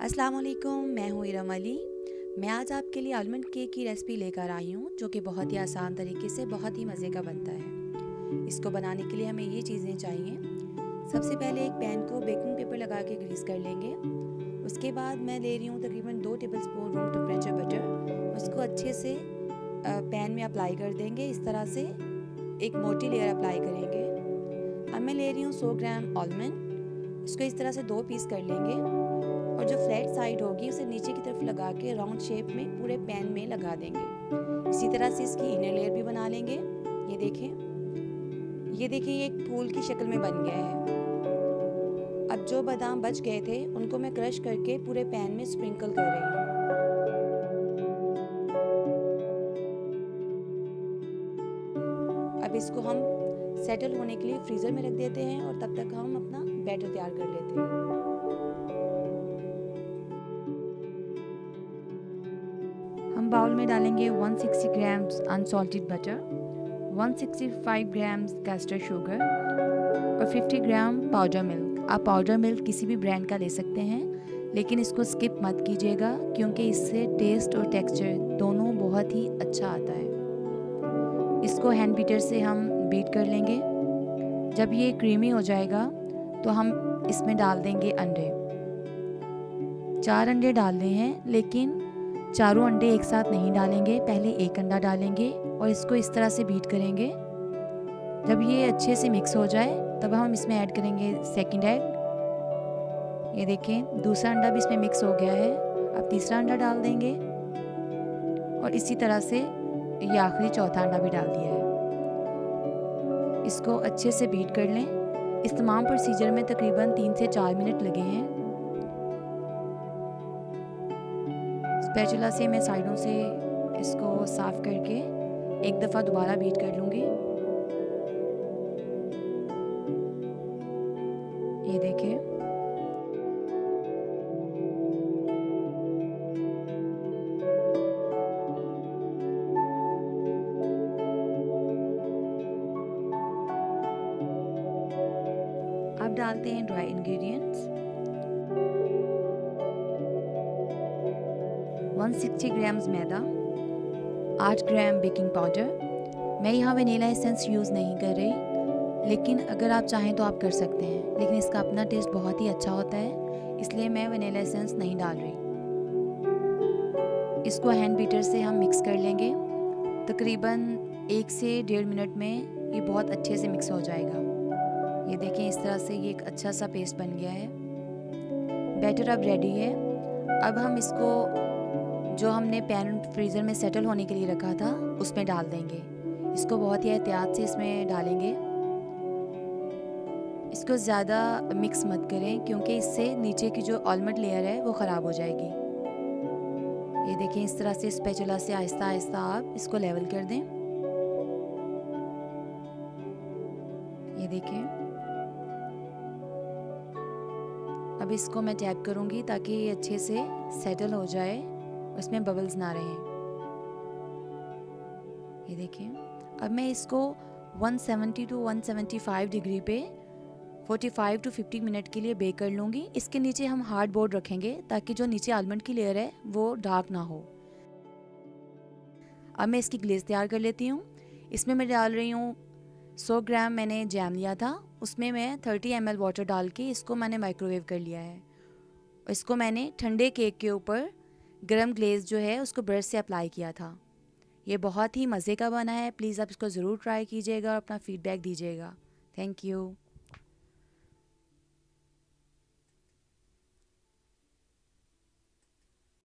अस्सलाम वालेकुम, मैं हूँ इरम अली। मैं आज आपके लिए आलमंड केक की रेसिपी लेकर आई हूँ जो कि बहुत ही आसान तरीके से बहुत ही मज़े का बनता है। इसको बनाने के लिए हमें ये चीज़ें चाहिए। सबसे पहले एक पैन को बेकिंग पेपर लगा के ग्रीस कर लेंगे। उसके बाद मैं ले रही हूँ तकरीबन 2 टेबलस्पून रूम टेम्परेचर बटर। उसको अच्छे से पैन में अप्लाई कर देंगे। इस तरह से एक मोटी लेयर अप्लाई करेंगे। अब मैं ले रही हूँ 100 ग्राम आलमंड। इसको इस तरह से 2 पीस कर लेंगे और जो फ्लैट साइड होगी उसे नीचे की तरफ लगा के राउंड शेप में पूरे पैन में लगा देंगे। इसी तरह से इसकी इनर लेयर भी बना लेंगे। ये देखें, ये एक फूल की शक्ल में बन गया है। अब जो बादाम बच गए थे उनको मैं क्रश करके पूरे पैन में स्प्रिंकल कर रही हूँ। अब इसको हम सेटल होने के लिए फ्रीज़र में रख देते हैं और तब तक हम अपना बैटर तैयार कर लेते हैं। हम बाउल में डालेंगे 160 grams unsalted butter, 165 grams castor sugar और 50 ग्राम पाउडर मिल्क। आप पाउडर मिल्क किसी भी ब्रांड का ले सकते हैं, लेकिन इसको स्किप मत कीजिएगा क्योंकि इससे टेस्ट और टेक्सचर दोनों बहुत ही अच्छा आता है। इसको हैंड बीटर से हम बीट कर लेंगे। जब ये क्रीमी हो जाएगा तो हम इसमें डाल देंगे अंडे। 4 अंडे डालने हैं, लेकिन चारों अंडे एक साथ नहीं डालेंगे। पहले एक अंडा डालेंगे और इसको इस तरह से बीट करेंगे। जब ये अच्छे से मिक्स हो जाए तब हम इसमें ऐड करेंगे सेकंड एग। ये देखें, दूसरा अंडा भी इसमें मिक्स हो गया है। अब तीसरा अंडा डाल देंगे और इसी तरह से ये आखिरी चौथा अंडा भी डाल दिया है। इसको अच्छे से बीट कर लें। इस तमाम प्रोसीजर में तकरीबन 3 से 4 मिनट लगे हैं। स्पैचुला से मैं साइडों से इसको साफ करके एक दफ़ा दोबारा बीट कर लूँगी। ये देखिए, अब डालते हैं ड्राई इंग्रेडिएंट्स। 160 ग्राम्स मैदा, 8 ग्राम बेकिंग पाउडर। मैं यहाँ वनीला एसेंस यूज़ नहीं कर रही, लेकिन अगर आप चाहें तो आप कर सकते हैं, लेकिन इसका अपना टेस्ट बहुत ही अच्छा होता है, इसलिए मैं वनीला एसेंस नहीं डाल रही। इसको हैंड बीटर से हम मिक्स कर लेंगे। तकरीबन 1 से 1.5 मिनट में ये बहुत अच्छे से मिक्स हो जाएगा। ये देखें, इस तरह से ये एक अच्छा सा पेस्ट बन गया है। बैटर अब रेडी है। अब हम इसको जो हमने पैन फ्रीज़र में सेटल होने के लिए रखा था उसमें डाल देंगे। इसको बहुत ही एहतियात से इसमें डालेंगे। इसको ज़्यादा मिक्स मत करें क्योंकि इससे नीचे की जो आलमंड लेयर है वो ख़राब हो जाएगी। ये देखें, इस तरह से स्पैचुला से आहिस्ता आहिस्ता आप इसको लेवल कर दें। ये देखें, अब इसको मैं टैप करूँगी ताकि ये अच्छे से सेटल हो जाए, उसमें बबल्स ना रहें। ये देखें, अब मैं इसको 170 टू 175 डिग्री पे 45 टू 50 मिनट के लिए बेक कर लूँगी। इसके नीचे हम हार्ड बोर्ड रखेंगे ताकि जो नीचे आलमंड की लेयर है वो डार्क ना हो। अब मैं इसकी ग्लेज़ तैयार कर लेती हूँ। इसमें मैं डाल रही हूँ 100 ग्राम मैंने जैम लिया था, उसमें मैं 30 ml वाटर डाल के इसको मैंने माइक्रोवेव कर लिया है। इसको मैंने ठंडे केक के ऊपर गरम ग्लेज़ जो है उसको ब्रश से अप्लाई किया था। ये बहुत ही मज़े का बना है। प्लीज़ आप इसको ज़रूर ट्राई कीजिएगा और अपना फ़ीडबैक दीजिएगा। Thank you.